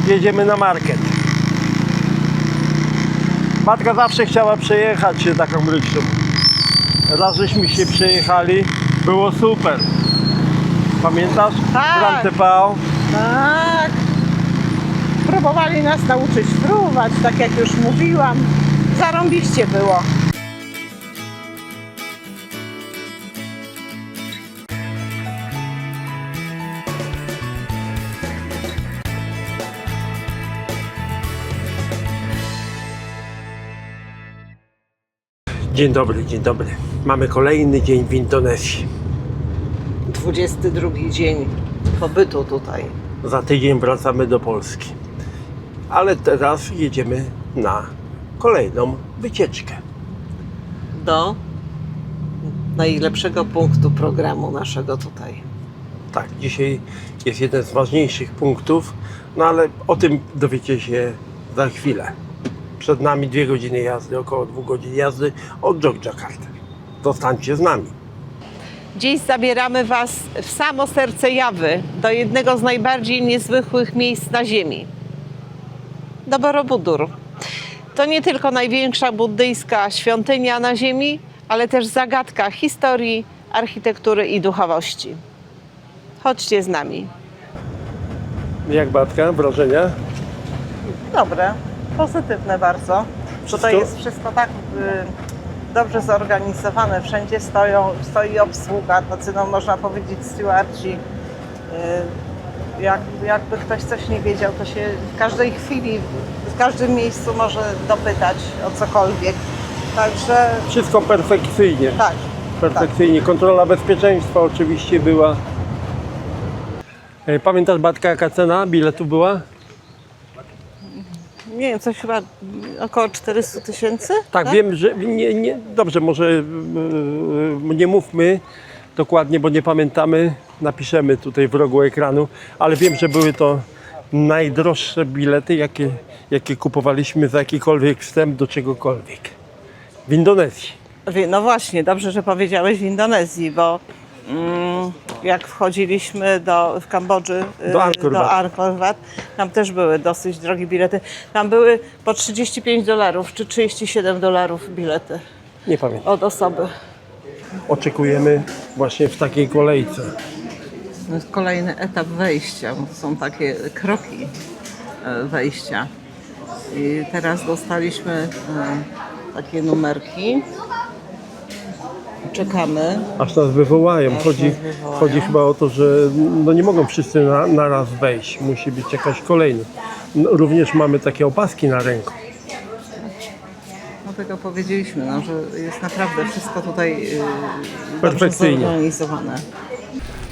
jedziemy na market. Matka zawsze chciała przejechać się taką ryczą. Raz żeśmy się przejechali, było super. Pamiętasz? Tak. Grand TPA. Tak. Próbowali nas nauczyć fruwać, tak jak już mówiłam. Zarąbiście było. Dzień dobry, dzień dobry. Mamy kolejny dzień w Indonezji. 22 dzień pobytu tutaj. Za tydzień wracamy do Polski. Ale teraz jedziemy na kolejną wycieczkę. Do najlepszego punktu programu naszego tutaj. Tak, dzisiaj jest jeden z ważniejszych punktów, no ale o tym dowiecie się za chwilę. Przed nami 2 godziny jazdy, około 2 godzin jazdy od Jogjakarty. Zostańcie z nami. Dziś zabieramy Was w samo serce Jawy, do jednego z najbardziej niezwykłych miejsc na ziemi. Do Borobudur. To nie tylko największa buddyjska świątynia na ziemi, ale też zagadka historii, architektury i duchowości. Chodźcie z nami. Jak Batka, wrażenia? Dobre, pozytywne bardzo. Tutaj jest wszystko tak dobrze zorganizowane. Wszędzie stoi obsługa, tacy no, można powiedzieć stewardzi. Jakby ktoś coś nie wiedział, to się w każdej chwili, w każdym miejscu może dopytać o cokolwiek. Także Wszystko perfekcyjnie. tak. Perfekcyjnie. Kontrola bezpieczeństwa oczywiście była. Pamiętasz, Batka, jaka cena biletu była? Nie wiem, coś chyba około 400 000? Tak, wiem, że dobrze, może nie mówmy dokładnie, bo nie pamiętamy. Napiszemy tutaj w rogu ekranu, ale wiem, że były to najdroższe bilety, jakie kupowaliśmy za jakikolwiek wstęp do czegokolwiek w Indonezji. No właśnie, dobrze, że powiedziałeś w Indonezji, bo jak wchodziliśmy w Kambodży Do Angkor Wat, tam też były dosyć drogie bilety. Tam były po $35 czy $37 bilety Nie pamiętam. od osoby. Oczekujemy właśnie w takiej kolejce. To jest kolejny etap wejścia, bo to są takie kroki wejścia. I teraz dostaliśmy takie numerki. Czekamy. Aż nas wywołają. Chodzi chyba o to, że no nie mogą wszyscy na raz wejść. Musi być jakaś kolejność. No, również mamy takie opaski na ręku. Dlatego powiedzieliśmy, no, że jest naprawdę wszystko tutaj Perfekcyjnie. dobrze zorganizowane.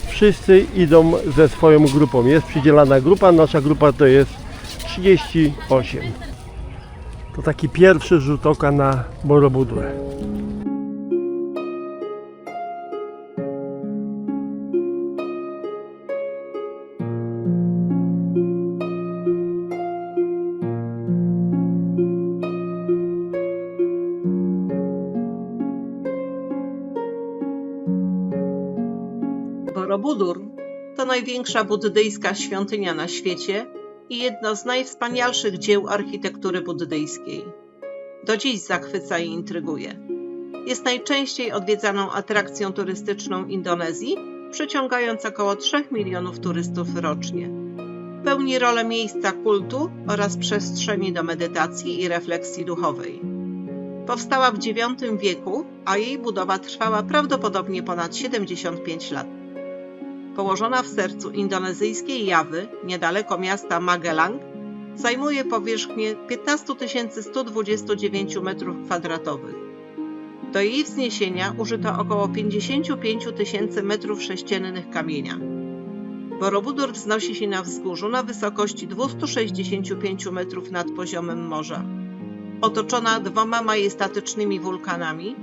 Wszyscy idą ze swoją grupą. Jest przydzielana grupa. Nasza grupa to jest 38. To taki pierwszy rzut oka na Borobudur. Borobudur to największa buddyjska świątynia na świecie i jedno z najwspanialszych dzieł architektury buddyjskiej. Do dziś zachwyca i intryguje. Jest najczęściej odwiedzaną atrakcją turystyczną Indonezji, przyciągając około 3 milionów turystów rocznie. Pełni rolę miejsca kultu oraz przestrzeni do medytacji i refleksji duchowej. Powstała w IX wieku, a jej budowa trwała prawdopodobnie ponad 75 lat. Położona w sercu indonezyjskiej Jawy, niedaleko miasta Magelang, zajmuje powierzchnię 15 129 m². Do jej wzniesienia użyto około 55 000 m3 kamienia. Borobudur wznosi się na wzgórzu na wysokości 265 metrów nad poziomem morza. Otoczona 2 majestatycznymi wulkanami,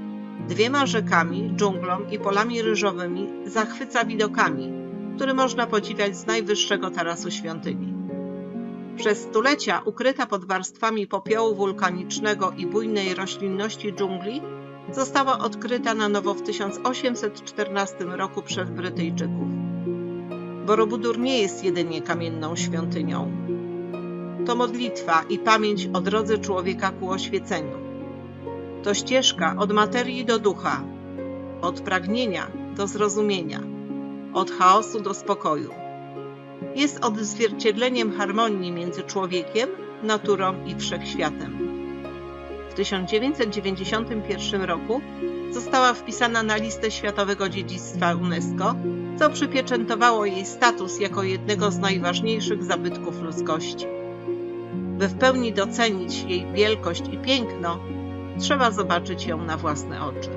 2 rzekami, dżunglą i polami ryżowymi, zachwyca widokami, które można podziwiać z najwyższego tarasu świątyni. Przez stulecia ukryta pod warstwami popiołu wulkanicznego i bujnej roślinności dżungli, została odkryta na nowo w 1814 roku przez Brytyjczyków. Borobudur nie jest jedynie kamienną świątynią. to modlitwa i pamięć o drodze człowieka ku oświeceniu. To ścieżka od materii do ducha, od pragnienia do zrozumienia, od chaosu do spokoju. Jest odzwierciedleniem harmonii między człowiekiem, naturą i wszechświatem. W 1991 roku została wpisana na listę Światowego Dziedzictwa UNESCO, co przypieczętowało jej status jako jednego z najważniejszych zabytków ludzkości. By w pełni docenić jej wielkość i piękno, trzeba zobaczyć ją na własne oczy.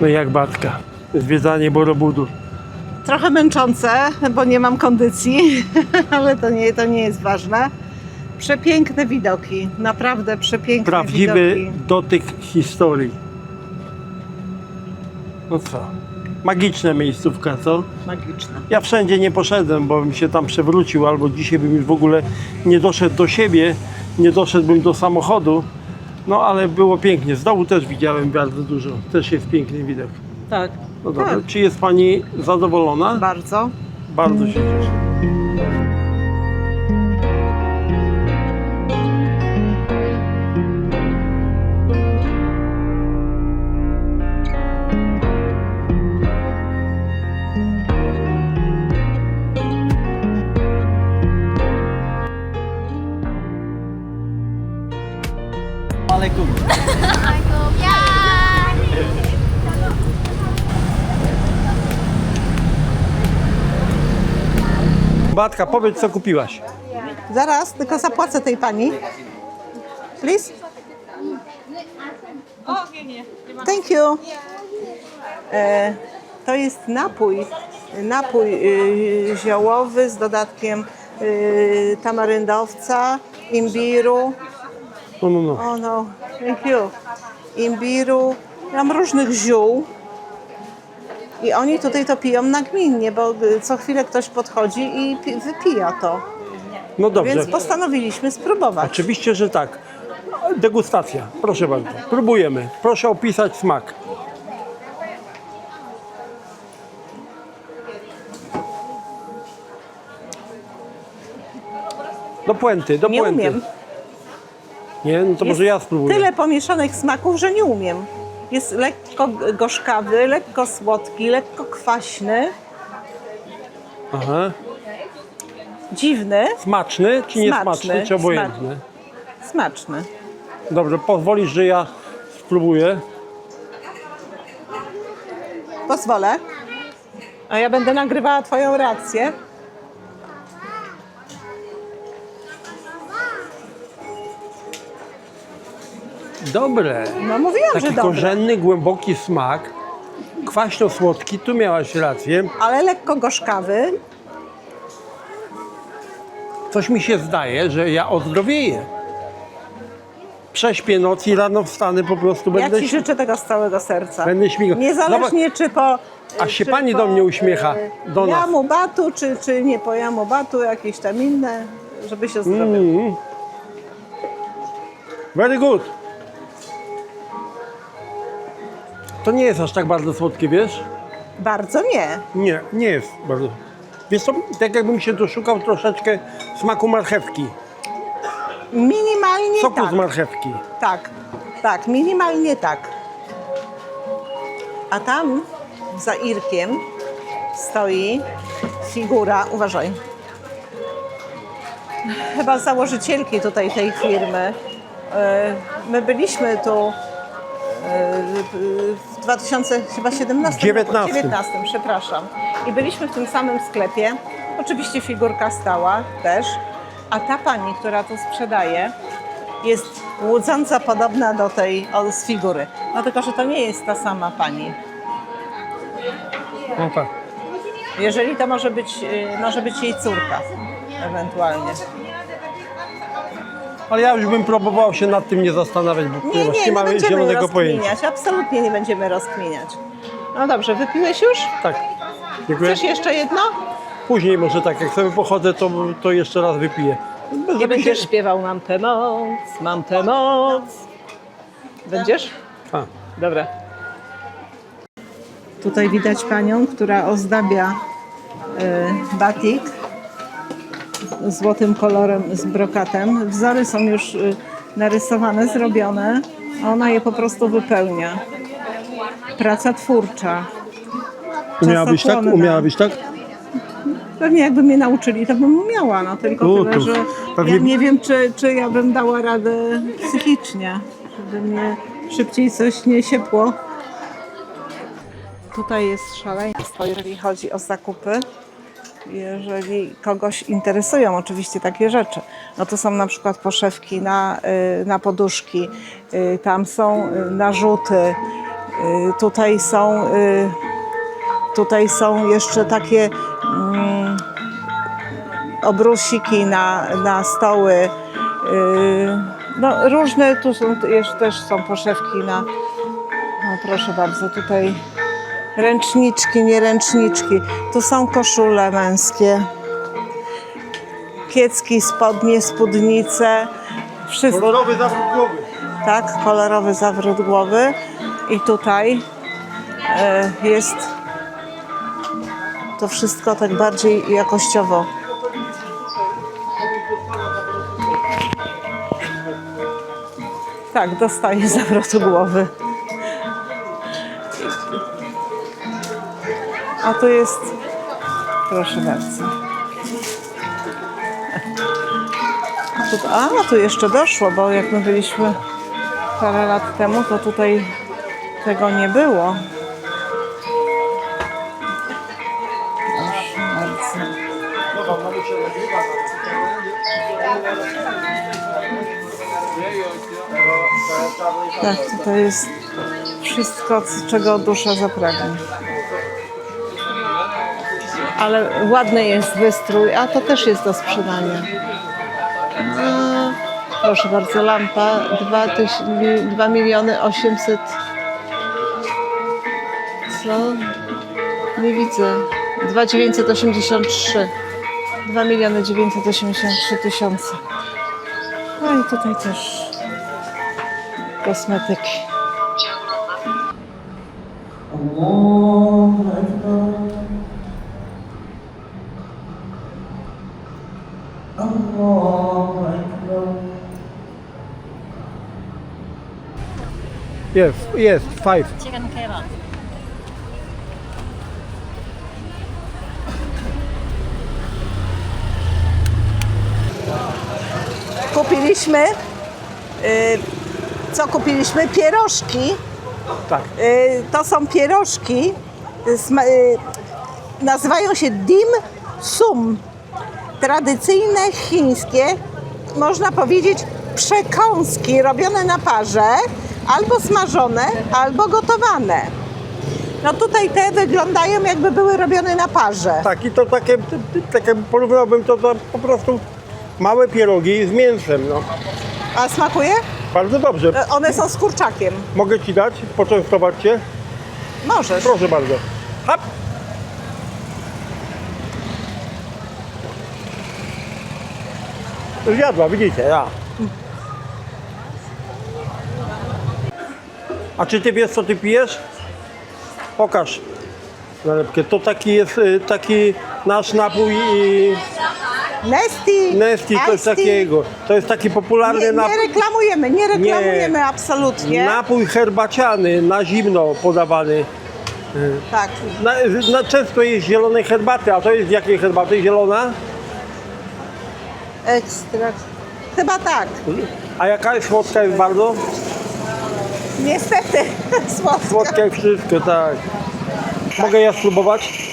No i jak Batka? Zwiedzanie Borobudur. Trochę męczące, bo nie mam kondycji, ale to nie jest ważne. Przepiękne widoki, naprawdę przepiękne Prawdziwy widoki. dotyk historii. No co? Magiczna miejscówka, co? Magiczne. Ja wszędzie nie poszedłem, bo bym się tam przewrócił, albo dzisiaj bym już w ogóle nie doszedł do siebie, nie doszedłbym do samochodu. No ale było pięknie. Z dołu też widziałem bardzo dużo. Też jest piękny widok. Tak. No dobra. Tak. Czy jest Pani zadowolona? Bardzo. Bardzo się cieszę. Batka, powiedz, co kupiłaś. Zaraz, tylko zapłacę tej pani. Please? Thank you. To jest napój ziołowy z dodatkiem tamaryndowca, imbiru. No. Oh no, thank you. Imbiru, mam różnych ziół. I oni tutaj to piją nagminnie, bo co chwilę ktoś podchodzi i wypija to. No dobrze. Więc postanowiliśmy spróbować. Oczywiście, że tak. Degustacja. Proszę bardzo. Próbujemy. Proszę opisać smak. Do puenty, do Nie puenty. umiem. Nie? No to może ja spróbuję. Tyle pomieszanych smaków, że nie umiem. Jest lekko gorzkawy, lekko słodki, lekko kwaśny, Aha. dziwny, Smaczny czy niesmaczny, Smaczny, czy obojętny? smaczny. Dobrze, pozwolisz, że ja spróbuję. Pozwolę. A ja będę nagrywała twoją reakcję. Dobre. No mówiłam, Taki że dobre. korzenny, głęboki smak. Kwaśno-słodki, tu miałaś rację. Ale lekko gorzkawy. Coś mi się zdaje, że ja ozdrowieję. Prześpię noc i rano wstanę, po prostu Ja będę, ci życzę tego z całego serca. będę śmigał. Niezależnie czy po... Aż się czy pani po, do mnie uśmiecha, do nas. Jamubatu, czy nie po Jamubatu, jakieś tam inne, żeby się zdrowił. Very good. To nie jest aż tak bardzo słodkie, wiesz? Bardzo nie. Nie, nie jest bardzo. Wiesz co, tak jakbym się doszukał troszeczkę smaku marchewki. Minimalnie Soku tak. z marchewki. Tak, minimalnie tak. A tam za Irkiem stoi figura, uważaj, chyba założycielki tutaj tej firmy. My byliśmy tu w 2017 19. 19, przepraszam. I byliśmy w tym samym sklepie. Oczywiście figurka stała też. A ta pani, która to sprzedaje, jest łudząca podobna do tej z figury. No tylko, że to nie jest ta sama pani. No tak. Jeżeli to może być jej córka ewentualnie. Ale ja już bym próbował się nad tym nie zastanawiać, bo ponieważ nie mamy będziemy zielonego pojęcia. rozkminiać. Absolutnie nie będziemy rozkminiać. No dobrze, wypiłeś już? Tak. Dziękuję. Chcesz jeszcze jedno? później może tak, jak sobie pochodzę, to jeszcze raz wypiję. Nie będziesz śpiewał mam tę moc. Będziesz? A. Dobra. Tutaj widać panią, która ozdabia batik złotym kolorem z brokatem. Wzory są już narysowane, zrobione, a ona je po prostu wypełnia. Praca twórcza. Umiałabyś tak? Czasochłonna. Umiałabyś tak? Pewnie jakby mnie nauczyli, to bym umiała, no tylko tyle, to że pewnie- ja nie wiem, czy ja bym dała radę psychicznie, żeby mnie szybciej coś nie siepło. Tutaj jest szaleństwo, jeżeli chodzi o zakupy. Jeżeli kogoś interesują oczywiście takie rzeczy, no to są na przykład poszewki na poduszki, tam są narzuty, tutaj są jeszcze takie obrusiki na stoły, no różne, tu są, też są poszewki no proszę bardzo, tutaj ręczniczki, nie ręczniczki, tu są koszule męskie, kiecki, spodnie, spódnice, wszystko. Kolorowy zawrót głowy. Tak, kolorowy zawrót głowy i tutaj jest to wszystko tak bardziej jakościowo. Tak, dostaję zawrotu głowy. A tu jest, proszę bardzo. Tu jeszcze doszło, bo jak my byliśmy parę lat temu, to tutaj tego nie było. Proszę bardzo. Tak, to jest wszystko, czego dusza zapragnie. Ale ładny jest wystrój, a to też jest do sprzedania. Proszę bardzo, lampa 2 miliony 800. Co? Nie widzę. 2,983. 2 miliony 983 tysiące. No i tutaj też kosmetyki. Jest, 5. Chicken kebab. Kupiliśmy, co kupiliśmy? Pierożki. Tak. To są pierożki, nazywają się dim sum. Tradycyjne chińskie, można powiedzieć, przekąski robione na parze, albo smażone, albo gotowane. No tutaj te wyglądają, jakby były robione na parze. Tak, i to takie porównałbym to do po prostu małe pierogi z mięsem, no. A smakuje? Bardzo dobrze. One są z kurczakiem. Mogę Ci dać? Poczęstować Cię? Możesz. Proszę bardzo. Hop. Zjadła, widzicie, ja. A czy Ty wiesz, co Ty pijesz? Pokaż nalepkę. To taki jest taki nasz napój Nesty. Nesty, coś Iced tea. takiego. To jest taki popularny Nie napój. reklamujemy, nie absolutnie. Napój herbaciany, na zimno podawany. Tak. Często jest zielonej herbaty, a to jest z jakiej herbaty? Zielona? Ekstrakt. Chyba tak. A jaka jest słodka jest bardzo? Niestety. Słodka. Słodka jak wszystko, tak. Mogę ja spróbować?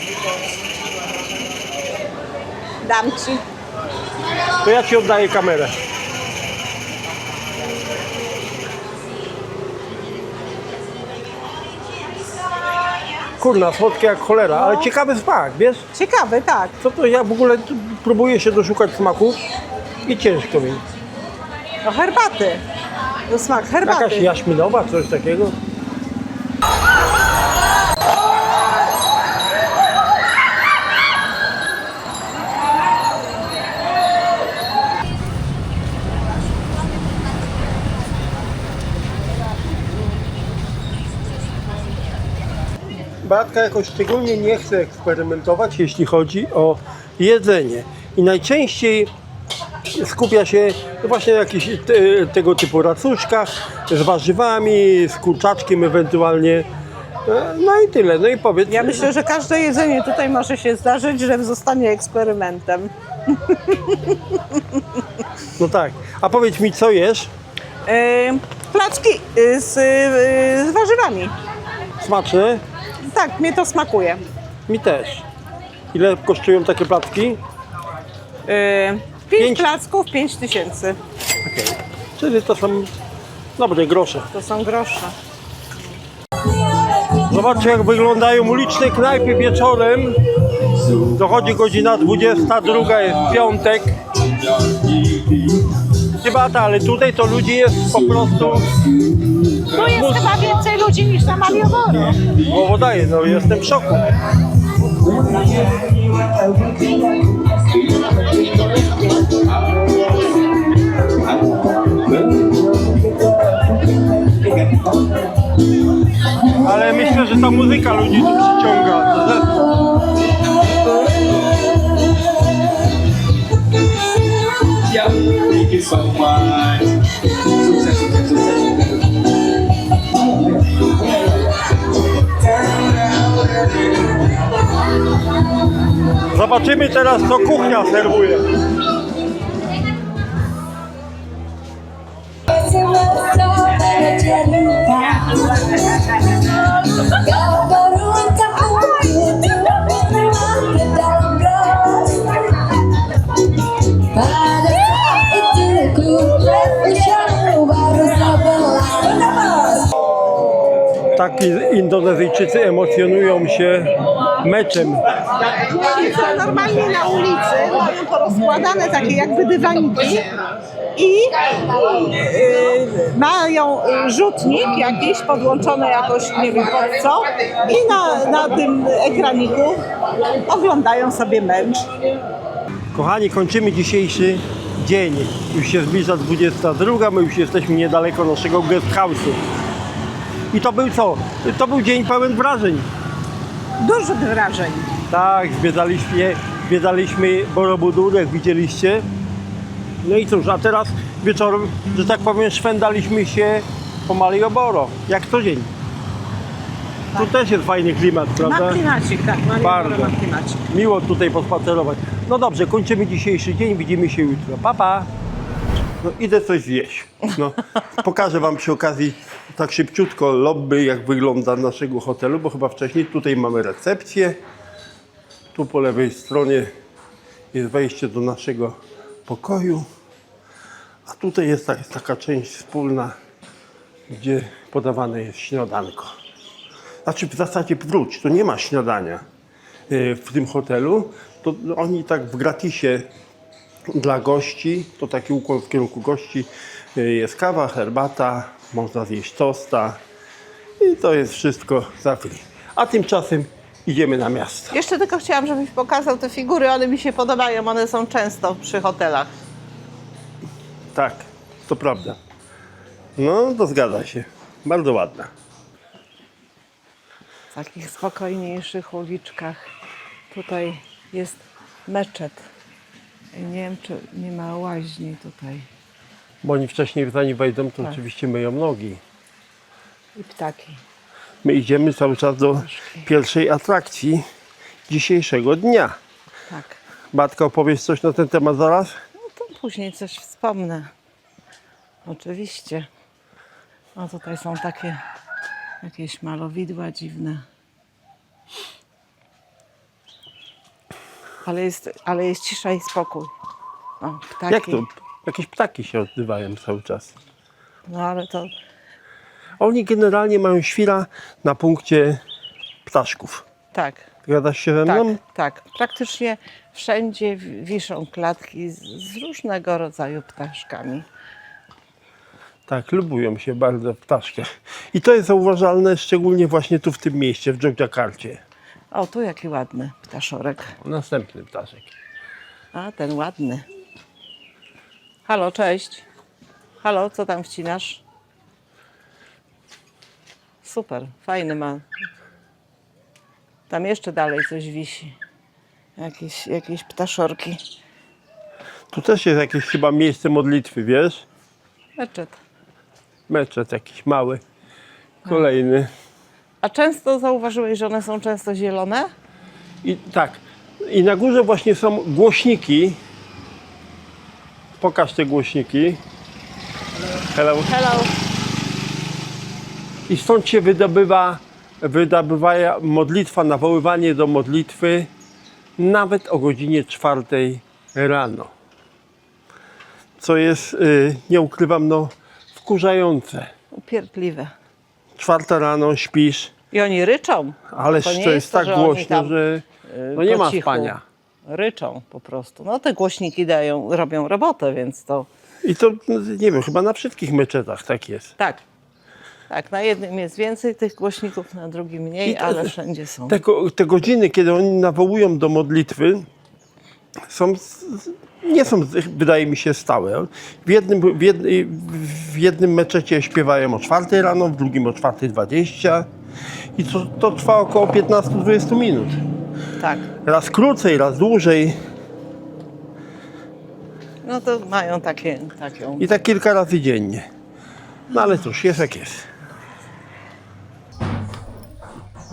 Dam ci. To ja Ci oddaję kamerę. Kurna, słodkie jak cholera, ale ciekawy smak, wiesz? Ciekawy, tak. Co to ja w ogóle próbuję się doszukać smaku i ciężko mi. No herbaty. To smak herbaty. Jakaś jaśminowa, coś takiego. Beatka jakoś szczególnie nie chce eksperymentować, jeśli chodzi o jedzenie. I najczęściej skupia się właśnie na jakichś tego typu racuszkach z warzywami, z kurczaczkiem ewentualnie. No i tyle. No i powiedz. Ja myślę, że każde jedzenie tutaj może się zdarzyć, że zostanie eksperymentem. No tak. A powiedz mi, co jesz? Placki z warzywami. Smaczne? Tak, mnie to smakuje. Mi też. Ile kosztują takie placki? 5 Pięć. placków, 5000. Okej. Czyli to są dobre grosze. To są grosze. Zobaczcie, jak wyglądają uliczne knajpy wieczorem. Dochodzi godzina 22, jest piątek. Nie Beata, ale tutaj to ludzi jest po prostu... Tu jest chyba więcej ludzi niż na Malioboro. Głowo daje, no jestem w szoku. Ale myślę, że ta muzyka ludzi tu przyciąga. Yeah, thank you so much. Sukses, sukses, sukses. Zobaczymy teraz, co kuchnia serwuje. Tak Indonezyjczycy emocjonują się meczem. Siedzą normalnie na ulicy, mają porozkładane takie jakby dywaniki i mają rzutnik jakiś podłączony jakoś, nie wiem pod co, i na tym ekraniku oglądają sobie mecz. Kochani, kończymy dzisiejszy dzień. Już się zbliża 22, my już jesteśmy niedaleko naszego guest house'u. I to był co? To był dzień pełen wrażeń. Dużo wrażeń. Tak, zwiedzaliśmy Borobudur, jak widzieliście. No i cóż, a teraz wieczorem, że tak powiem, szwendaliśmy się po Malioboro, jak co dzień. Tu też jest fajny klimat, prawda? Ma klimacik, tak. Bardzo. Ma klimacik. Miło tutaj pospacerować. No dobrze, kończymy dzisiejszy dzień, widzimy się jutro. Pa, pa. No idę coś zjeść. No, pokażę wam przy okazji tak szybciutko lobby, jak wygląda naszego hotelu, bo chyba wcześniej tutaj mamy recepcję. Tu po lewej stronie jest wejście do naszego pokoju. A tutaj jest taka część wspólna, gdzie podawane jest śniadanko. Znaczy w zasadzie wróć, to nie ma śniadania w tym hotelu. To oni tak w gratisie dla gości, to taki ukłon w kierunku gości, jest kawa, herbata, można zjeść tosta i to jest wszystko za free. A tymczasem idziemy na miasto. Jeszcze tylko chciałam, żebyś pokazał te figury, one mi się podobają, one są często przy hotelach. Tak, to prawda. No, to zgadza się. Bardzo ładna. W takich spokojniejszych uliczkach tutaj jest meczet. Nie wiem, czy nie ma łaźni tutaj. Bo oni wcześniej, zanim wejdą, to Tak. oczywiście myją nogi. I ptaki. My idziemy cały czas do pierwszej atrakcji dzisiejszego dnia. Tak. Batka, opowiesz coś na ten temat zaraz? No to później coś wspomnę. Oczywiście. O, tutaj są takie jakieś malowidła dziwne. Ale jest cisza i spokój. O, ptaki. Jak to? Jakieś ptaki się odzywają cały czas. No ale to Oni generalnie mają świra na punkcie ptaszków. Tak, Zgadzasz się ze tak, mną? tak. Praktycznie wszędzie wiszą klatki z różnego rodzaju ptaszkami. Tak, lubują się bardzo ptaszki. I to jest zauważalne szczególnie właśnie tu w tym mieście, w Jogjakarcie. O, tu jaki ładny ptaszorek. Następny ptaszek. A, ten ładny. Halo, cześć. Halo, co tam wcinasz? Super, fajny ma. Tam jeszcze dalej coś wisi. Jakieś ptaszorki. Tu też jest jakieś chyba miejsce modlitwy, wiesz? Meczet. Meczet jakiś mały, kolejny. A często zauważyłeś, że one są często zielone? I tak, i na górze właśnie są głośniki. Pokaż te głośniki. Hello. Hello. I stąd się wydobywa modlitwa, nawoływanie do modlitwy nawet o godzinie 4 rano. Co jest, nie ukrywam, no wkurzające. Upierdliwe. 4 rano śpisz, I oni ryczą. ale To nie to jest tak że oni głośno, tam, że no nie po ma cichu spania. Ryczą po prostu. No te głośniki robią robotę, więc to I to, nie wiem, chyba na wszystkich meczetach tak jest. tak. Tak, na jednym jest więcej tych głośników, na drugim mniej, I to- ale wszędzie są. Te godziny, kiedy oni nawołują do modlitwy, nie są, wydaje mi się, stałe. W jednym meczecie śpiewają o 4 rano, w drugim o 4:20 i to trwa około 15-20 minut. Tak. Raz krócej, raz dłużej No to mają taką. i tak kilka razy dziennie. No ale cóż, jest jak jest.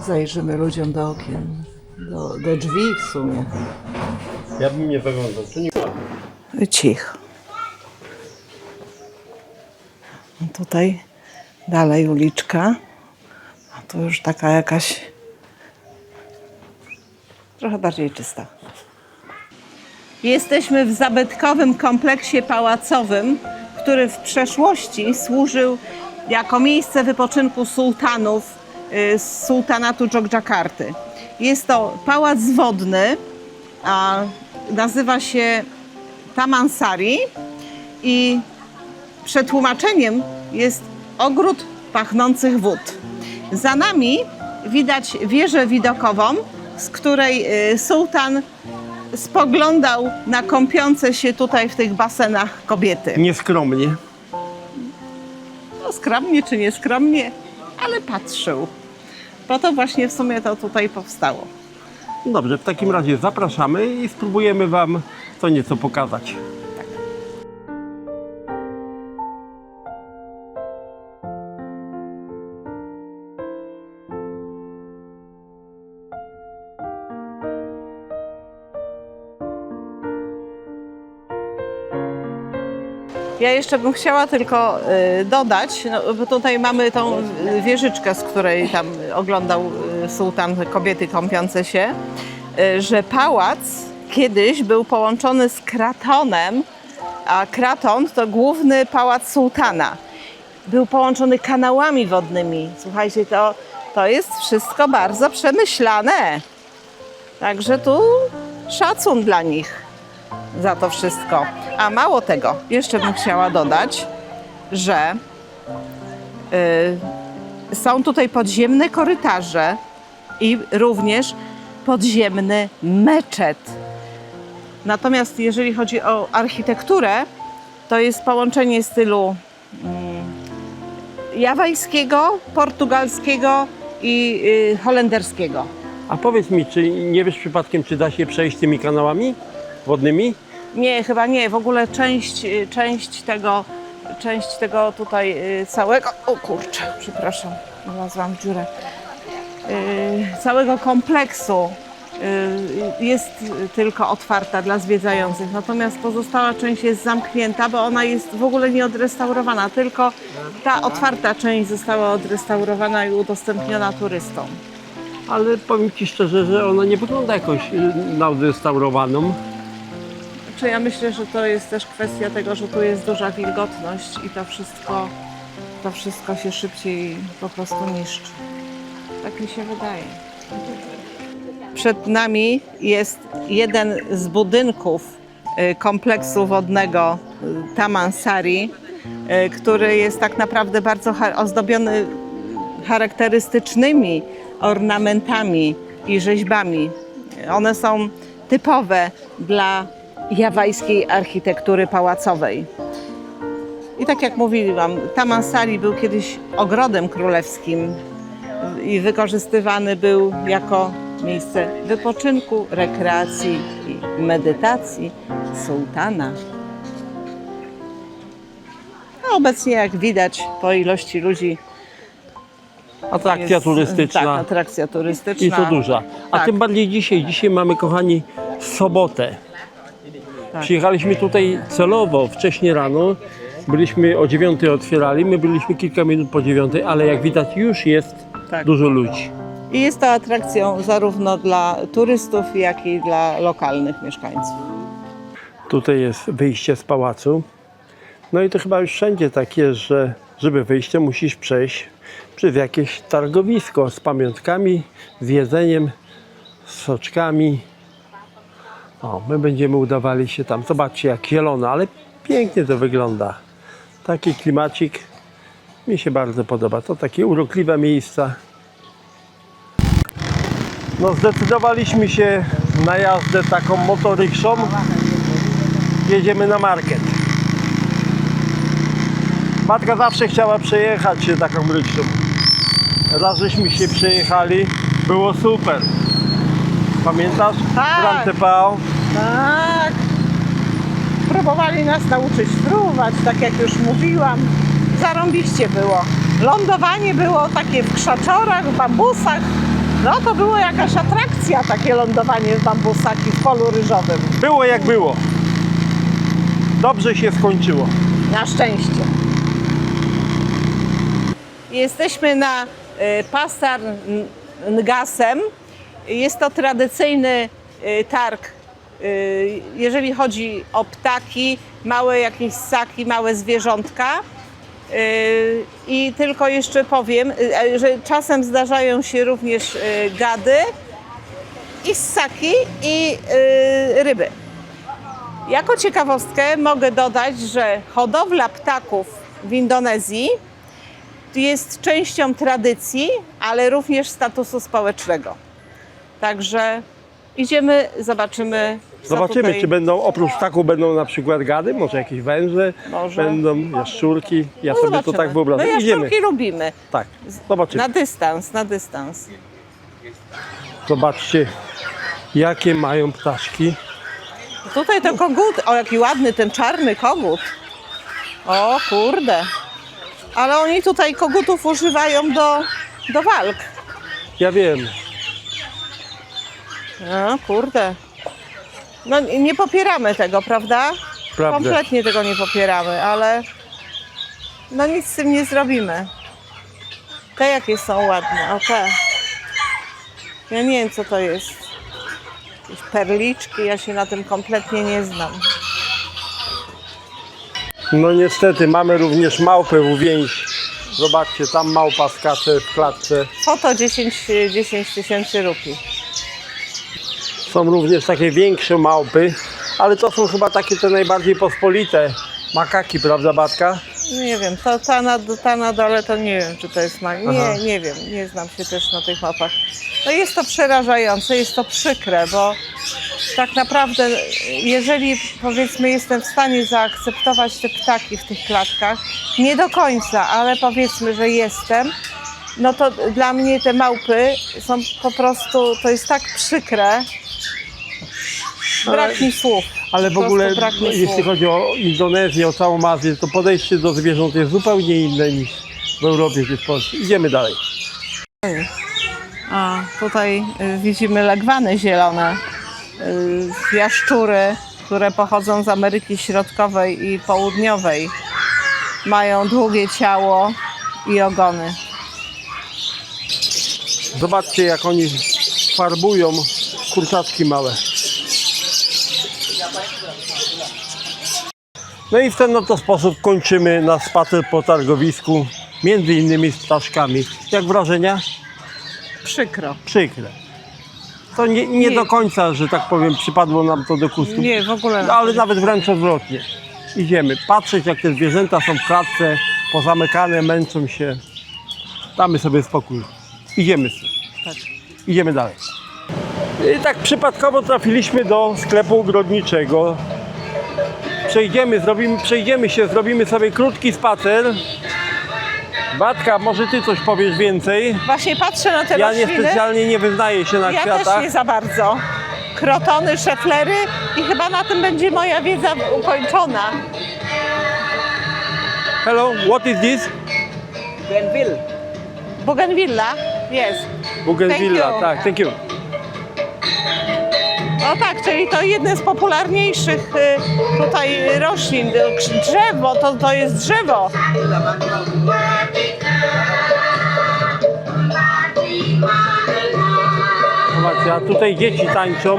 Zajrzymy ludziom do okien, do drzwi w sumie. Ja bym nie zaglądał, to nie ma. Cicho. No tutaj dalej uliczka. A tu już taka jakaś trochę bardziej czysta. Jesteśmy w zabytkowym kompleksie pałacowym, który w przeszłości służył jako miejsce wypoczynku sułtanów z sułtanatu Dżokjakarty. Jest to pałac wodny, a nazywa się Taman Sari i przetłumaczeniem jest ogród pachnących wód. Za nami widać wieżę widokową, z której sułtan spoglądał na kąpiące się tutaj w tych basenach kobiety. Nieskromnie. No, skromnie czy nieskromnie, ale patrzył. Po to właśnie w sumie to tutaj powstało. Dobrze, w takim razie zapraszamy i spróbujemy Wam co nieco pokazać. Ja jeszcze bym chciała tylko dodać, no, bo tutaj mamy tą wieżyczkę, z której tam oglądał sułtan kobiety kąpiące się, że pałac kiedyś był połączony z Kratonem, a Kraton to główny pałac sułtana. Był połączony kanałami wodnymi. Słuchajcie, to jest wszystko bardzo przemyślane. Także tu szacun dla nich za to wszystko. A mało tego, jeszcze bym chciała dodać, że są tutaj podziemne korytarze i również podziemny meczet. Natomiast jeżeli chodzi o architekturę, to jest połączenie stylu jawajskiego, portugalskiego i holenderskiego. A powiedz mi, czy nie wiesz przypadkiem, czy da się przejść tymi kanałami wodnymi? Nie, chyba nie. W ogóle część tego tutaj całego... O kurczę, przepraszam, wlazłam w dziurę. Całego kompleksu jest tylko otwarta dla zwiedzających. Natomiast pozostała część jest zamknięta, bo ona jest w ogóle nieodrestaurowana. Tylko ta otwarta część została odrestaurowana i udostępniona turystom. Ale powiem Ci szczerze, że ona nie wygląda jakoś na odrestaurowaną. Czy ja myślę, że to jest też kwestia tego, że tu jest duża wilgotność i to wszystko się szybciej po prostu niszczy. Tak mi się wydaje. Przed nami jest jeden z budynków kompleksu wodnego Taman Sari, który jest tak naprawdę bardzo ozdobiony charakterystycznymi ornamentami i rzeźbami. One są typowe dla jawajskiej architektury pałacowej. I tak jak mówiłam, Taman Sari był kiedyś ogrodem królewskim i wykorzystywany był jako miejsce wypoczynku, rekreacji i medytacji sułtana. A obecnie, jak widać, po ilości ludzi Atrakcja turystyczna. Tak, atrakcja turystyczna. I to duża. A Tak. tym bardziej dzisiaj. Dzisiaj mamy, kochani, sobotę. Tak. Przyjechaliśmy tutaj celowo, wcześnie rano. Byliśmy o 9 otwierali, my byliśmy kilka minut po 9, ale jak widać już jest Tak. dużo ludzi. I jest to atrakcją zarówno dla turystów, jak i dla lokalnych mieszkańców. Tutaj jest wyjście z pałacu. No i to chyba już wszędzie tak jest, że żeby wyjść, to musisz przejść przez jakieś targowisko z pamiątkami, z jedzeniem, z soczkami. O, my będziemy udawali się tam. Zobaczcie, jak zielone, ale pięknie to wygląda. Taki klimacik mi się bardzo podoba. To takie urokliwe miejsca. No, zdecydowaliśmy się na jazdę taką motorykszą. Jedziemy na market. Matka zawsze chciała przejechać się taką rykszą. Raz żeśmy się przejechali, było super. Pamiętasz? Tak. Grand TV. Tak. Próbowali nas nauczyć fruwać, tak jak już mówiłam. Zarąbiście było. Lądowanie było takie w krzaczorach, w bambusach. No to było jakaś atrakcja, takie lądowanie w bambusach i w polu ryżowym. Było jak było. Dobrze się skończyło. Na szczęście. Jesteśmy na Pasar Ngasem. Jest to tradycyjny targ, jeżeli chodzi o ptaki, małe jakieś ssaki, małe zwierzątka. I tylko jeszcze powiem, że czasem zdarzają się również gady i ssaki i ryby. Jako ciekawostkę mogę dodać, że hodowla ptaków w Indonezji jest częścią tradycji, ale również statusu społecznego. Także idziemy, zobaczymy. co Zobaczymy, tutaj... czy będą, oprócz ptaków będą na przykład gady, może jakieś węże, Może. będą jaszczurki. Ja No sobie to zobaczymy. tak wyobrażam. My Idziemy. jaszczurki lubimy. Tak, zobaczymy. Na dystans, na dystans. Zobaczcie, jakie mają ptaszki. Tutaj to kogut. O, jaki ładny ten czarny kogut. O kurde. Ale oni tutaj kogutów używają do walk. Ja wiem. No kurde. No nie popieramy tego, prawda? Prawda. Kompletnie tego nie popieramy, ale no nic z tym nie zrobimy. Te jakie są ładne, o te. Ja nie wiem co to jest. Jakieś perliczki, ja się na tym kompletnie nie znam. No niestety, mamy również małpę w uwięzi. Zobaczcie, tam małpa skacze w klatce. Foto 10 tysięcy rupii. Są również takie większe małpy, ale to są chyba takie te najbardziej pospolite makaki, prawda, Batka? Nie wiem, ta na dole to nie wiem, czy to jest Aha. nie wiem, nie znam się też na tych mapach. No jest to przerażające, jest to przykre, bo tak naprawdę, jeżeli powiedzmy jestem w stanie zaakceptować te ptaki w tych klatkach, nie do końca, ale powiedzmy, że jestem, no to dla mnie te małpy są po prostu, to jest tak przykre, brak mi słów. Ale w Po ogóle, prostu brak mi jeśli słów. chodzi o Indonezję, o całą Azję, to podejście do zwierząt jest zupełnie inne niż w Europie czy w Polsce. Idziemy dalej. A tutaj widzimy legwany zielone, jaszczury, które pochodzą z Ameryki Środkowej i Południowej. Mają długie ciało i ogony. Zobaczcie, jak oni farbują kurczaczki małe. No i w ten oto sposób kończymy nasz spacer po targowisku, między innymi z ptaszkami. Jak wrażenia? Przykro. Przykre. To nie do końca, że tak powiem, przypadło nam to do gustu. Nie, w ogóle. No, ale nawet wręcz odwrotnie. Idziemy patrzeć, jak te zwierzęta są w klatce, pozamykane, męczą się. Damy sobie spokój. Idziemy sobie. Tak. Idziemy dalej. I tak przypadkowo trafiliśmy do sklepu ogrodniczego. Przejdziemy się, zrobimy sobie krótki spacer Batka, może ty coś powiesz więcej? Właśnie patrzę na te Ja rośliny. niespecjalnie nie wyznaję się na Ja kwiatach. też nie za bardzo. Krotony, szeflery i chyba na tym będzie moja wiedza ukończona. Hello, what is this? Bougainvillea? Jest. Bougainvillea, Thank you. tak, thank you. No tak, czyli to jedne z popularniejszych tutaj roślin. Drzewo, to jest drzewo. Zobaczcie, a tutaj dzieci tańczą.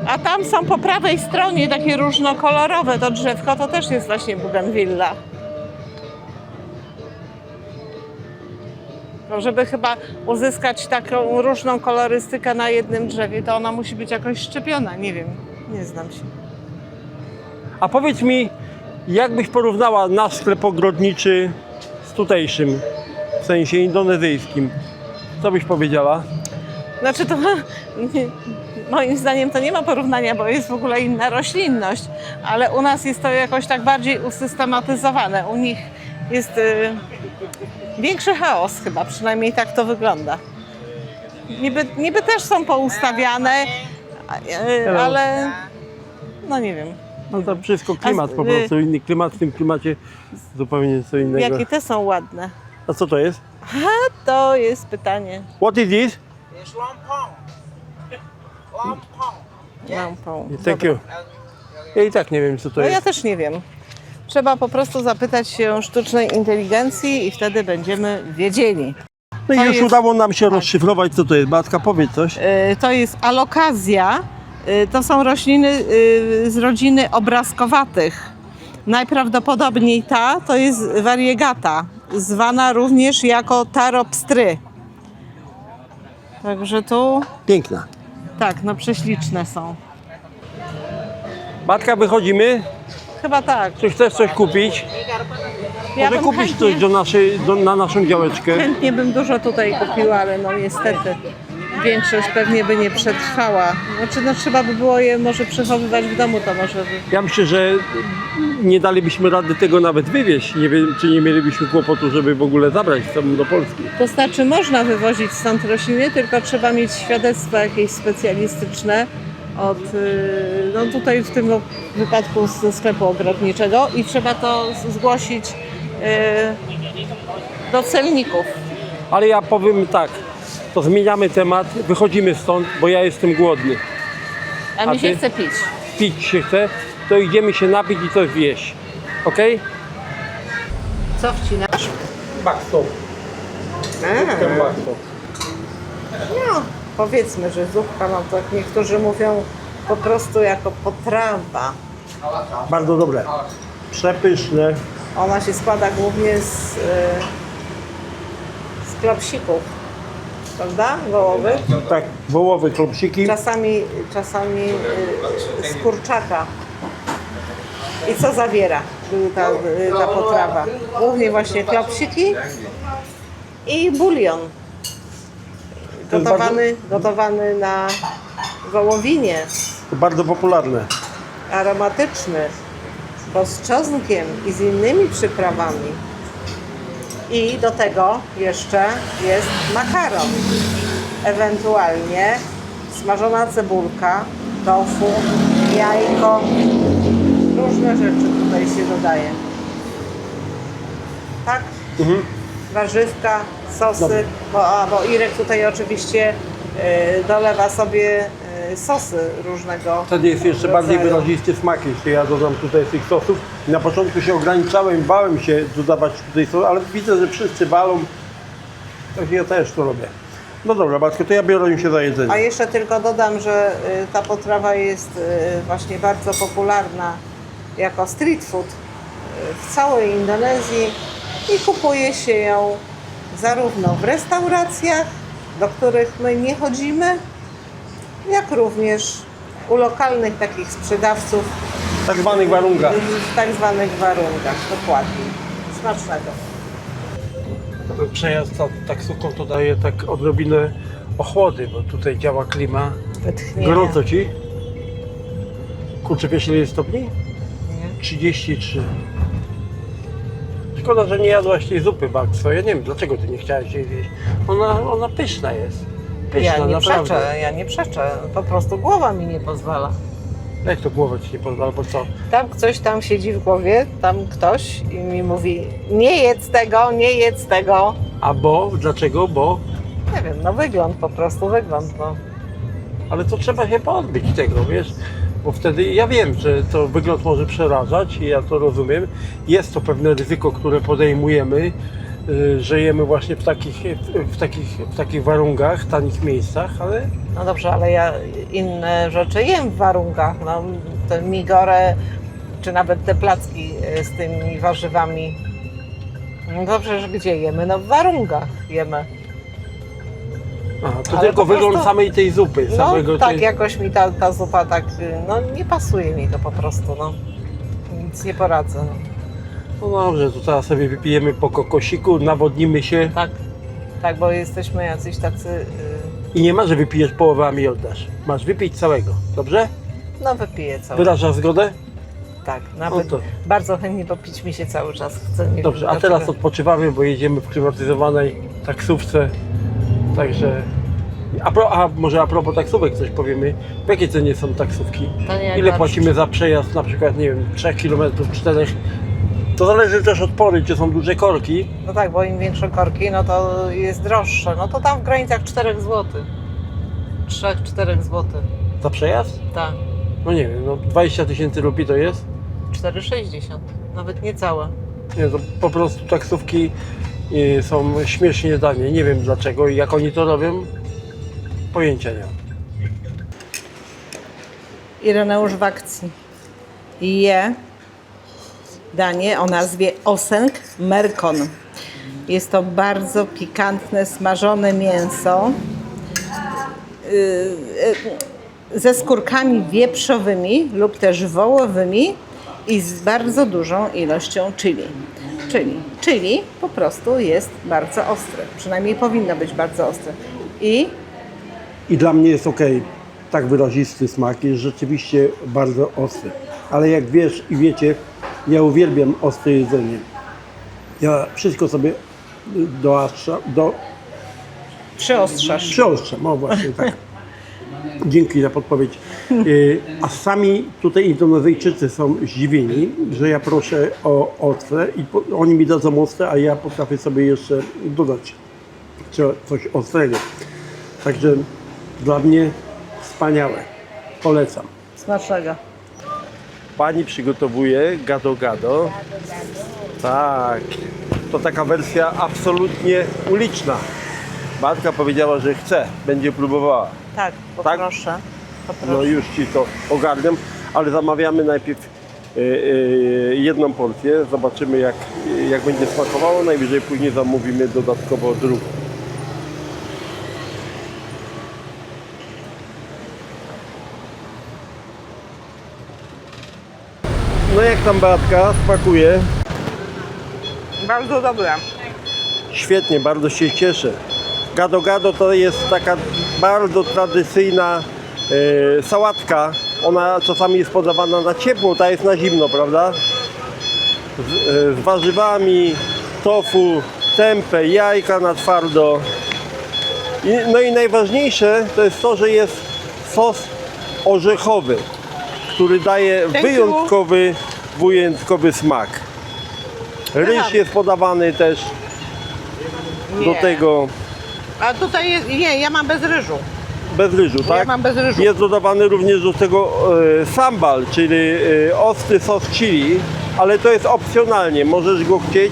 A tam są po prawej stronie takie różnokolorowe, to drzewko to też jest właśnie Bougainvillea. No, żeby chyba uzyskać taką różną kolorystykę na jednym drzewie, to ona musi być jakoś szczepiona, nie wiem, nie znam się. A powiedz mi, jak byś porównała nasz sklep ogrodniczy z tutejszym, w sensie indonezyjskim? Co byś powiedziała? Znaczy to moim zdaniem to nie ma porównania, bo jest w ogóle inna roślinność, ale u nas jest to jakoś tak bardziej usystematyzowane. U nich jest większy chaos chyba, przynajmniej tak to wygląda. Niby też są poustawiane, ale no nie wiem. No to wszystko klimat A, po prostu, inny klimat, w tym klimacie zupełnie co innego. Jakie te są ładne? A co to jest? To jest pytanie. What is this? Lampą. Thank you. Ja i tak nie wiem, co to No ja jest. też nie wiem. Trzeba po prostu zapytać się sztucznej inteligencji i wtedy będziemy wiedzieli. No i to już jest- udało nam się rozszyfrować, co to jest. Batka, powiedz coś. To jest alokazja. To są rośliny z rodziny obrazkowatych. Najprawdopodobniej ta to jest variegata, zwana również jako taropstry. Także tu, Piękna. tak, no prześliczne są. Batka, wychodzimy. Chyba tak. Czy chcesz coś kupić? Ja Może bym kupić coś na naszą działeczkę. chętnie bym dużo tutaj kupiła, ale no niestety większość pewnie by nie przetrwała. Znaczy no trzeba by było je może przechowywać w domu, to może by... Ja myślę, że nie dalibyśmy rady tego nawet wywieźć. Nie wiem, czy nie mielibyśmy kłopotu, żeby w ogóle zabrać samą do Polski. To znaczy można wywozić stąd rośliny, tylko trzeba mieć świadectwo jakieś specjalistyczne od, no tutaj w tym wypadku ze sklepu ogrodniczego i trzeba to zgłosić do celników. Ale ja powiem tak, to zmieniamy temat, wychodzimy stąd, bo ja jestem głodny. A A mi się ty? chce pić. Pić się chce, to idziemy się napić i coś zjeść. Okej? Co wcinasz? Bakstop. No, powiedzmy, że zupka, no to jak niektórzy mówią po prostu jako potrawa. Bardzo dobre. Przepyszne. Ona się składa głównie z klopsików, prawda? Wołowych. Tak, wołowe klopsiki. Czasami z kurczaka. I co zawiera ta potrawa? Głównie właśnie klopsiki i bulion. To jest Gotowany na wołowinie, To bardzo popularne. aromatyczny, bo z czosnkiem i z innymi przyprawami. I do tego jeszcze jest makaron. Ewentualnie smażona cebulka, tofu, jajko. Różne rzeczy tutaj się dodaje. Tak? Warzywka, sosy, Dobra. bo Irek tutaj oczywiście dolewa sobie sosy różnego Wtedy jest jeszcze bardziej rodzaju. wyrazisty smak, jeśli ja dodam tutaj tych sosów. Na początku się ograniczałem, bałem się dodawać tutaj sos, ale widzę, że wszyscy walą. Tak ja też to robię. No dobra, Batko, to ja biorę się za jedzenie. A jeszcze tylko dodam, że ta potrawa jest właśnie bardzo popularna jako street food w całej Indonezji i kupuje się ją zarówno w restauracjach, do których my nie chodzimy, jak również u lokalnych takich sprzedawców W tak zwanych warunkach. w tak zwanych warunkach. Dokładnie. Smacznego. Przejazd taksówką to daje tak odrobinę ochłody, bo tutaj działa klima. Wytchnienia. Gorąco ci? Kurczę, wiesz ile jest stopni? Nie. 33. Szkoda, że nie jadłaś tej zupy bakso. Ja nie wiem, dlaczego ty nie chciałaś jej jeść. Ona pyszna jest. Pyszna, Ja nie naprawdę. przeczę, ja nie przeczę. Po prostu głowa mi nie pozwala. Jak to głowa ci nie pozwala, bo co? Tam coś tam siedzi w głowie, tam ktoś i mi mówi nie jedz tego, nie jedz tego. A bo? Dlaczego? Bo? Nie wiem, no wygląd, po prostu wygląd, no. Ale to trzeba się pozbyć tego, wiesz? Bo wtedy ja wiem, że to wygląd może przerażać i ja to rozumiem. Jest to pewne ryzyko, które podejmujemy, że jemy właśnie w takich warunkach, tanich miejscach, ale No dobrze, ale ja inne rzeczy jem w warunkach, no te migorę, czy nawet te placki z tymi warzywami. No dobrze, że gdzie jemy? No w warunkach jemy. to Ale tylko po wygląd prostu- samej tej zupy. No samego tak, tej... jakoś mi ta zupa tak, no nie pasuje mi to po prostu, no. Nic nie poradzę, no. No dobrze, to teraz sobie wypijemy po kokosiku, nawodnimy się Tak, bo jesteśmy jacyś tacy, i nie ma, że wypijesz połowę, a mi oddasz. Masz wypić całego, dobrze? no wypiję cały. Wyrażasz zgodę? Tak, nawet No to- bardzo chętnie popić mi się cały czas chce. Nie Dobrze, wiem a teraz dlaczego. odpoczywamy, bo jedziemy w klimatyzowanej taksówce. Także. Może a propos taksówek coś powiemy. W jakiej cenie są taksówki? To nie jak Ile na- płacimy za przejazd na przykład, nie wiem, 3 km, 4? To zależy też od pory, czy są duże korki. No tak, bo im większe korki, no to jest droższe. No to tam w granicach 4 zł. 3-4 zł. Za przejazd? Tak, No nie wiem, no 20 000 rupii to jest. 4,60. Nawet niecałe. Nie, to po prostu taksówki są śmiesznie tanie. Nie wiem dlaczego i jak oni to robią, pojęcia nie mam. Ireneusz w akcji je danie o nazwie Osenk Merkon. Jest to bardzo pikantne, smażone mięso ze skórkami wieprzowymi lub też wołowymi i z bardzo dużą ilością chili. Chili po prostu jest bardzo ostre, przynajmniej powinno być bardzo ostre. I I dla mnie jest ok. Tak wyrazisty smak, jest rzeczywiście bardzo ostry. Ale jak wiesz i wiecie, ja uwielbiam ostre jedzenie. Ja wszystko sobie przyostrzam, o właśnie tak. Dzięki za podpowiedź. A sami tutaj Indonezyjczycy są zdziwieni, że ja proszę o ostre i oni mi dadzą ostre, a ja potrafię sobie jeszcze dodać coś ostrego. Także dla mnie wspaniałe. Polecam. smacznego. Pani przygotowuje gado-gado. Tak. To taka wersja absolutnie uliczna. Matka powiedziała, że chce, będzie próbowała. Tak, poproszę. No już Ci to ogarniam, ale zamawiamy najpierw jedną porcję. Zobaczymy jak będzie smakowało. Najwyżej później zamówimy dodatkowo drugą. No jak tam Beatka smakuje? Bardzo dobre. Świetnie, bardzo się cieszę. Gado-gado to jest taka bardzo tradycyjna sałatka. Ona czasami jest podawana na ciepło, ta jest na zimno, prawda? Z warzywami, tofu, tempeh, jajka na twardo. No i najważniejsze to jest to, że jest sos orzechowy, który daje wyjątkowy smak. Ryż jest podawany też do tego A tutaj jest, nie, ja mam bez ryżu. bez ryżu, tak? Ja mam bez ryżu. Jest dodawany również do tego sambal, czyli ostry sos chili, ale to jest opcjonalnie, możesz go chcieć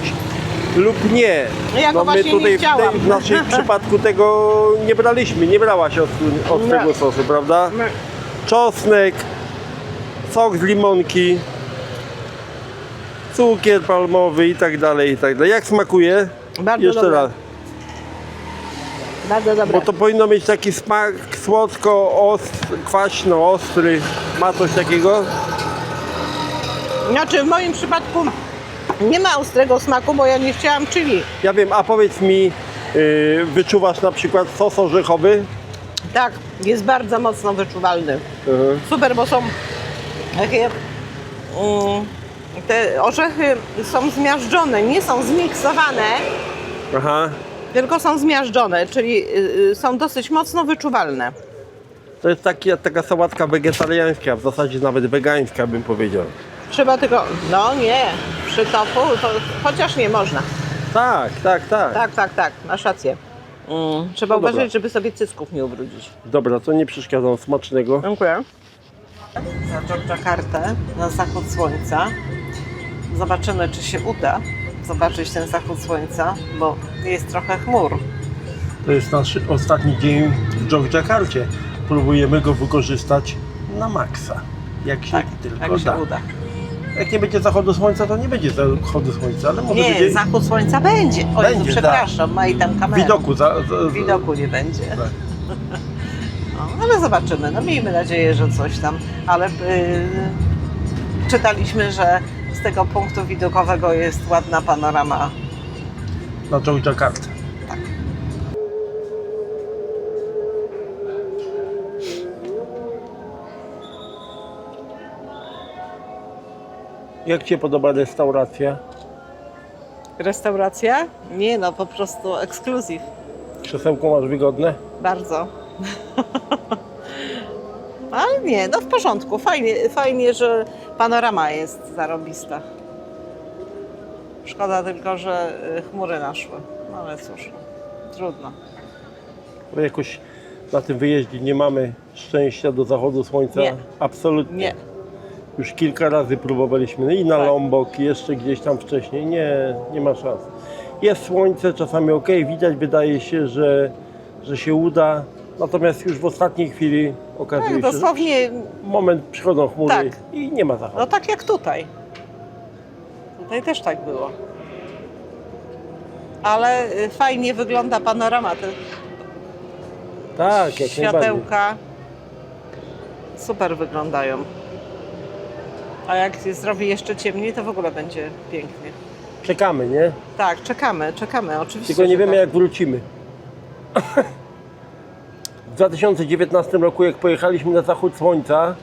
lub nie. Ja go my właśnie tutaj nie chciałam. w naszym przypadku tego nie braliśmy, nie brałaś ostrego Nie. sosu, prawda? Nie. Czosnek, sok z limonki, cukier palmowy i tak dalej, i tak dalej. Jak smakuje? Bardzo Jeszcze dobre. raz. Bardzo dobre. Bo to powinno mieć taki smak kwaśno, ostry. Ma coś takiego? Znaczy w moim przypadku nie ma ostrego smaku, bo ja nie chciałam chili. Ja wiem, a powiedz mi, wyczuwasz na przykład sos orzechowy? Tak, jest bardzo mocno wyczuwalny. Super, bo są Takie, te orzechy są zmiażdżone, nie są zmiksowane, Aha. tylko są zmiażdżone, czyli są dosyć mocno wyczuwalne. To jest taka sałatka wegetariańska, w zasadzie nawet wegańska bym powiedział. Trzeba tylko, no nie, przy tofu, to chociaż nie można. Tak. Tak, masz rację. Trzeba No dobra. uważać, żeby sobie cycków nie ubrudzić. Dobra, to nie przeszkadzam, smacznego. Dziękuję. Za Dżokdżakartę na zachód słońca. Zobaczymy, czy się uda zobaczyć ten zachód słońca, bo jest trochę chmur. To jest nasz ostatni dzień w Dżokdżakarcie. Próbujemy go wykorzystać na maksa, jak się tylko jak się da. uda. Jak nie będzie zachodu słońca, to nie będzie zachodu słońca, ale może Nie, będzie zachód słońca będzie. O Jezu, Będzie, przepraszam, ma i tam kamerę. widoku. Widoku nie będzie. Tak. No, ale zobaczymy. No miejmy nadzieję, że coś tam. Ale czytaliśmy, że z tego punktu widokowego jest ładna panorama. Na Dżokdżakartę. Tak. Jak Ci się podoba restauracja? Restauracja? Nie no, po prostu ekskluzyw. Krzesełko masz wygodne? Bardzo. Ale nie, no w porządku. Fajnie, że panorama jest zarobista. Szkoda tylko, że chmury naszły. No ale cóż, trudno. Bo jakoś na tym wyjeździe nie mamy szczęścia do zachodu słońca. Nie. Absolutnie. Nie. Już kilka razy próbowaliśmy i na Tak. Lombok, i jeszcze gdzieś tam wcześniej. Nie ma szans. Jest słońce, czasami ok, widać, wydaje się, że się uda. Natomiast już w ostatniej chwili okazuje Tak, się, dosłownie, że moment przychodzą chmury Tak. i nie ma zachodu. no tak jak tutaj. Tutaj też tak było. Ale fajnie wygląda panorama. Te Tak, jak najbardziej. światełka super wyglądają. A jak się zrobi jeszcze ciemniej, to w ogóle będzie pięknie. Czekamy, nie? Tak, czekamy, oczywiście. Tylko nie że wiemy, tak. jak wrócimy. W 2019 roku, jak pojechaliśmy na zachód słońca,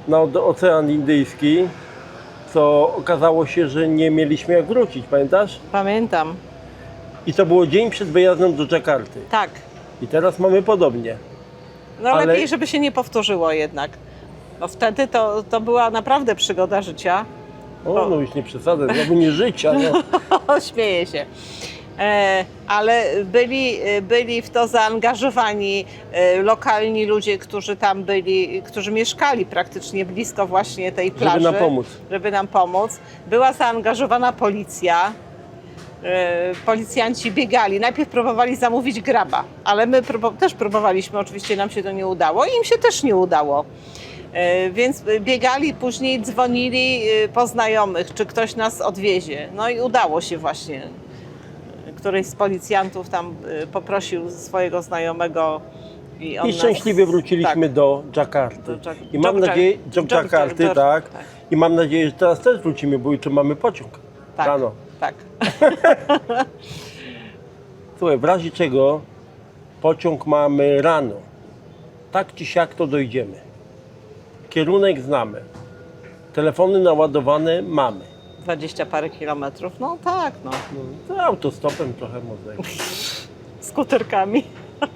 na Ocean Indyjski, to okazało się, że nie mieliśmy jak wrócić, pamiętasz? Pamiętam. I to było dzień przed wyjazdem do Dżakarty. Tak. I teraz mamy podobnie. No Ale- lepiej, żeby się nie powtórzyło jednak. No wtedy to była naprawdę przygoda życia. O, no już nie przesadzę, znowu nie życia. No. Śmieję się. Ale byli w to zaangażowani lokalni ludzie, którzy tam byli, którzy mieszkali praktycznie blisko właśnie tej plaży. Żeby nam pomóc. Żeby nam pomóc. Była zaangażowana policja. Policjanci biegali. Najpierw próbowali zamówić graba, ale my też próbowaliśmy, oczywiście nam się to nie udało i im się też nie udało. Więc biegali, później dzwonili po znajomych, czy ktoś nas odwiezie. No i udało się właśnie. Któryś z policjantów tam poprosił swojego znajomego i on I szczęśliwie wróciliśmy do Dżakarty. I mam nadzieję, Dżakarty, tak. I mam nadzieję, że teraz też wrócimy, bo jutro mamy pociąg. Tak, Rano. tak. Słuchaj, w razie czego pociąg mamy rano. Tak czy siak to dojdziemy. Kierunek znamy. Telefony naładowane mamy. 20 parę kilometrów, no tak, no. No, to autostopem trochę można. Skuterkami.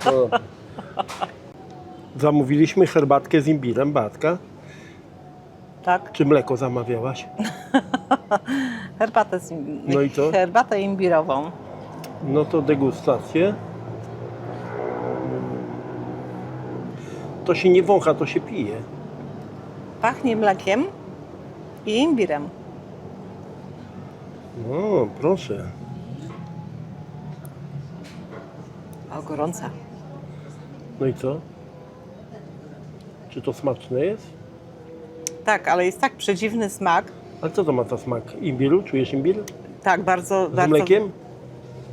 No. Zamówiliśmy herbatkę z imbirem, Batka. Tak. Czy mleko zamawiałaś? Herbatę, No i co? herbatę imbirową. No to degustację. To się nie wącha, to się pije. Pachnie mlekiem i imbirem. No, proszę. O, gorąca. No i co? Czy to smaczne jest? Tak, ale jest tak przedziwny smak. Ale co to ma za smak? Imbiru? Czujesz imbir? Tak, bardzo, Z bardzo. mlekiem?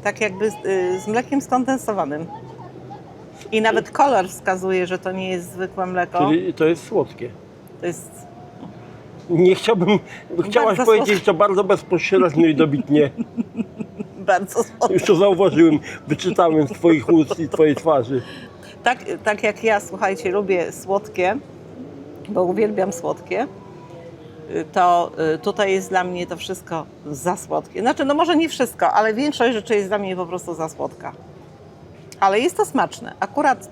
Tak jakby z mlekiem skondensowanym. I nawet kolor wskazuje, że to nie jest zwykłe mleko. Czyli to jest słodkie. To jest Nie chciałbym, chciałaś Bardzo powiedzieć to bardzo bezpośrednio i dobitnie. bardzo słodkie. Już to zauważyłem, wyczytałem z Twoich ust i Twojej twarzy. Tak jak ja, słuchajcie, lubię słodkie, bo uwielbiam słodkie. to tutaj jest dla mnie to wszystko za słodkie. Znaczy, no może nie wszystko, ale większość rzeczy jest dla mnie po prostu za słodka. Ale jest to smaczne. Akurat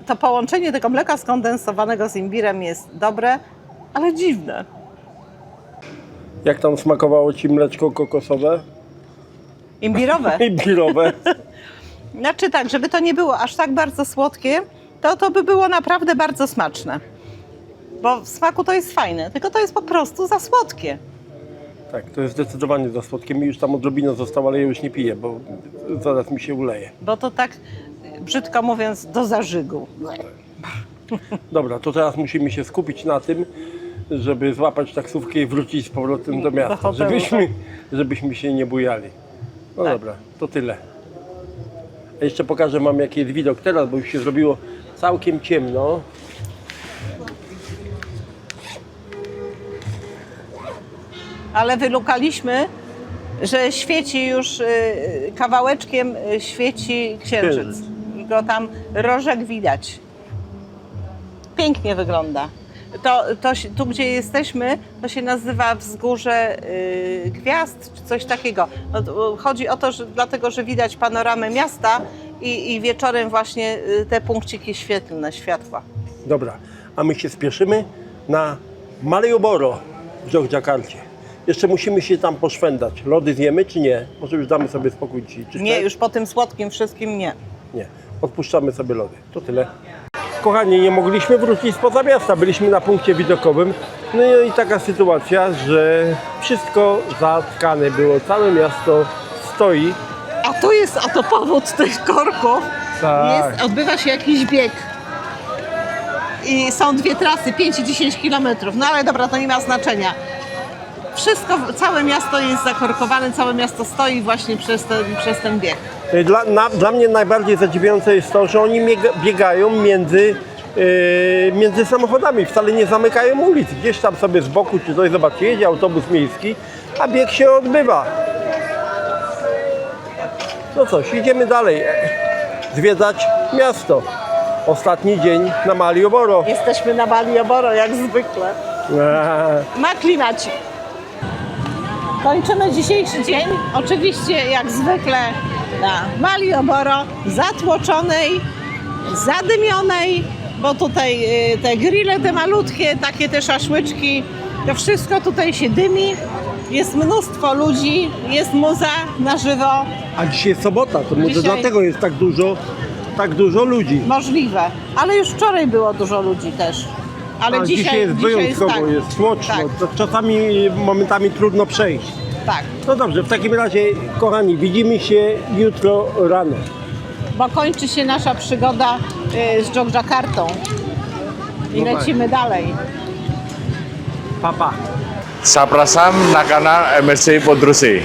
to połączenie tego mleka skondensowanego z imbirem jest dobre, ale dziwne. Jak tam smakowało Ci mleczko kokosowe? Imbirowe. Imbirowe. Znaczy tak, żeby to nie było aż tak bardzo słodkie, to by było naprawdę bardzo smaczne. Bo w smaku to jest fajne, tylko to jest po prostu za słodkie. Tak, to jest zdecydowanie za słodkie. Mi już tam odrobinę zostało, ale ja już nie piję, bo zaraz mi się uleje. Bo to tak, brzydko mówiąc, do zażygu. Dobra, to teraz musimy się skupić na tym, żeby złapać taksówkę i wrócić z powrotem do miasta, hotelu, żebyśmy się nie bujali. No Tak. dobra, to tyle. A jeszcze pokażę wam, jaki jest widok teraz, bo już się zrobiło całkiem ciemno. Ale wylukaliśmy, że świeci już kawałeczkiem świeci księżyc. Księżyc. I go tam rożek widać. Pięknie wygląda. Tu, gdzie jesteśmy, to się nazywa Wzgórze Gwiazd, czy coś takiego. No, chodzi o to, że dlatego, że widać panoramę miasta i wieczorem właśnie te punkciki świetlne, światła. Dobra, a my się spieszymy na Malioboro w Jogjakarcie. Jeszcze musimy się tam poszwędać. Lody zjemy czy nie? Może już damy sobie spokój dzisiaj. Czy Nie, chcesz? już po tym słodkim wszystkim nie. Nie, odpuszczamy sobie lody. To tyle. Kochani, nie mogliśmy wrócić spoza miasta. Byliśmy na punkcie widokowym. No i taka sytuacja, że wszystko zatkane było. Całe miasto stoi. A to powód tych korków. Tak. Odbywa się jakiś bieg. I są dwie trasy, 5 i 10 kilometrów. No ale dobra, to nie ma znaczenia. Wszystko, całe miasto jest zakorkowane, całe miasto stoi właśnie przez ten bieg. Dla mnie najbardziej zadziwiające jest to, że oni biegają między samochodami. Wcale nie zamykają ulic. Gdzieś tam sobie z boku, czy coś, zobaczcie, jedzie autobus miejski, a bieg się odbywa. No cóż, idziemy dalej. Zwiedzać miasto. Ostatni dzień na Malioboro. Jesteśmy na Malioboro jak zwykle. Ma klimacik. Kończymy dzisiejszy dzień, oczywiście jak zwykle na Malioboro, zatłoczonej, zadymionej, bo tutaj te grille, te malutkie, takie te szaszłyczki, to wszystko tutaj się dymi, jest mnóstwo ludzi, jest muza na żywo, A dzisiaj jest sobota, to może Dzisiaj- dlatego jest tak dużo ludzi. możliwe, ale już wczoraj było dużo ludzi też. Ale A dzisiaj jest wyjątkowo, jest słoczno. Tak, To czasami, momentami trudno przejść. tak. No dobrze, w takim razie, kochani, widzimy się jutro rano. Bo kończy się nasza przygoda z Jogjakartą i No tak. lecimy dalej. Pa, pa. Zapraszam na kanal MSC Podrusi.